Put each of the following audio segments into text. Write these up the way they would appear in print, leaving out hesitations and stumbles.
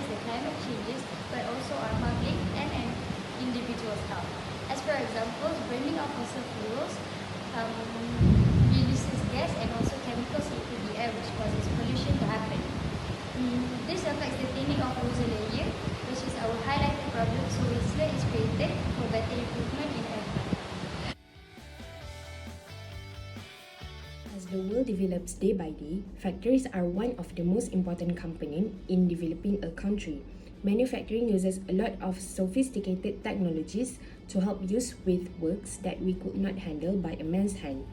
against the climate changes, but also our public and individuals' health. As for examples, burning of fossil fuels releases gas and also chemicals into the air, which causes pollution to happen. This affects the thinning of ozone layer, which is our highlighted problem, so Whistler is created for better improvement in air quality. As the world develops day by day, factories are one of the most important components in developing a country. Manufacturing uses a lot of sophisticated technologies to help use with works that we could not handle by a man's hand.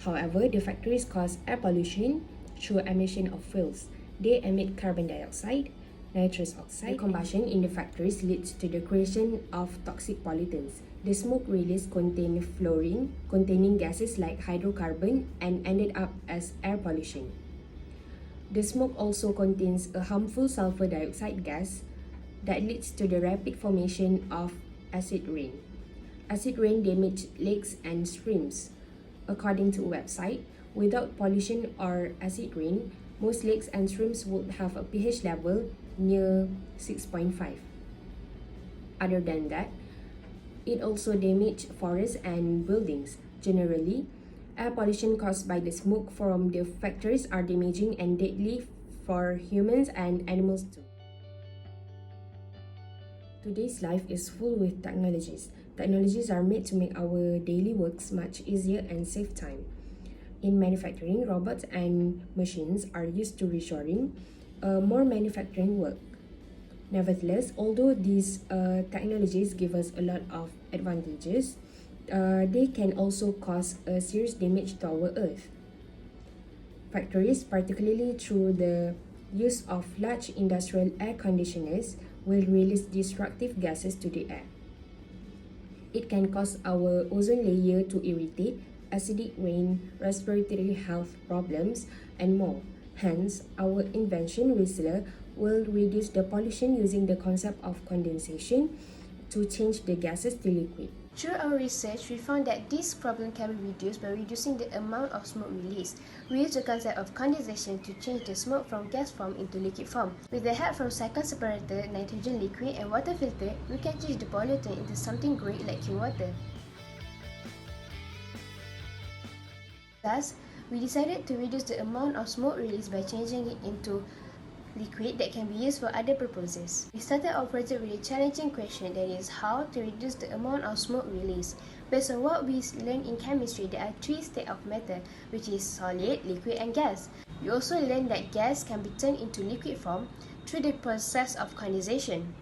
However, the factories cause air pollution through emission of fuels. They emit carbon dioxide, nitrous oxide. The combustion in the factories leads to the creation of toxic pollutants. The smoke release contained fluorine containing gases like hydrocarbon and ended up as air pollution. The smoke also contains a harmful sulfur dioxide gas that leads to the rapid formation of acid rain. Acid rain damages lakes and streams. According to a website, without pollution or acid rain, most lakes and streams would have a pH level near 6.5. Other than that, it also damages forests and buildings. Generally, air pollution caused by the smoke from the factories are damaging and deadly for humans and animals too. Today's life is full with technologies. Technologies are made to make our daily works much easier and save time. In manufacturing, robots and machines are used to reshoring more manufacturing work. Nevertheless, although these technologies give us a lot of advantages, they can also cause a serious damage to our earth. Factories, particularly through the use of large industrial air conditioners, will release destructive gases to the air. It can cause our ozone layer to irritate, acidic rain, respiratory health problems, and more. Hence, our invention Whistler will reduce the pollution using the concept of condensation to change the gases to liquid. Through our research, we found that this problem can be reduced by reducing the amount of smoke released. We use the concept of condensation to change the smoke from gas form into liquid form. With the help from cycle separator, nitrogen liquid, and water filter, we can change the pollutant into something great like clean water. Thus, we decided to reduce the amount of smoke released by changing it into liquid that can be used for other purposes. We started our project with a challenging question, that is how to reduce the amount of smoke released. Based on what we learned in chemistry, there are three states of matter, which is solid, liquid, and gas. We also learned that gas can be turned into liquid form through the process of condensation.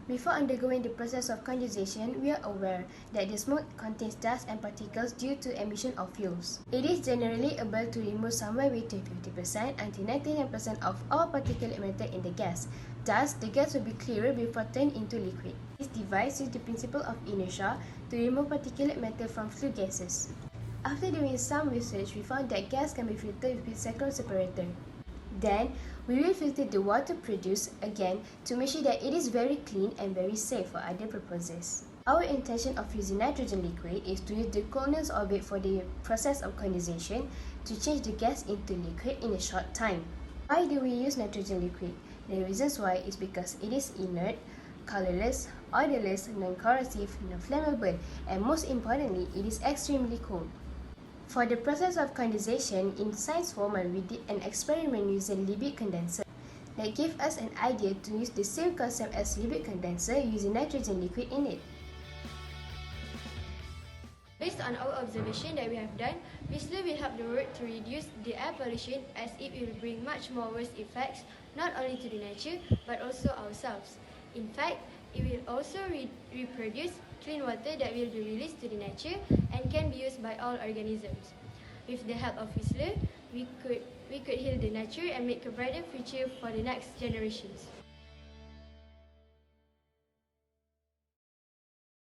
Before undergoing the process of condensation, we are aware that the smoke contains dust and particles due to emission of fuels. It is generally able to remove somewhere between 50% until 99% of all particulate matter in the gas. Thus, the gas will be clearer before turned into liquid. This device uses the principle of inertia to remove particulate matter from flue gases. After doing some research, we found that gas can be filtered with cyclone separator. Then, we will filter the water produced again to make sure that it is very clean and very safe for other purposes. Our intention of using nitrogen liquid is to use the coolness of it for the process of condensation to change the gas into liquid in a short time. Why do we use nitrogen liquid? The reasons why is because it is inert, colorless, odorless, non-corrosive, non-flammable, and most importantly, it is extremely cool. For the process of condensation, in Science 4-month, we did an experiment using Liebig condenser that gave us an idea to use the same concept as Liebig condenser using nitrogen liquid in it. Based on our observation that we have done, Whistler will help the world to reduce the air pollution, as it will bring much more worse effects not only to the nature but also ourselves. In fact, it will also reproduce clean water that will be released to the nature and can be used by all organisms. With the help of Whistler, we could heal the nature and make a brighter future for the next generations.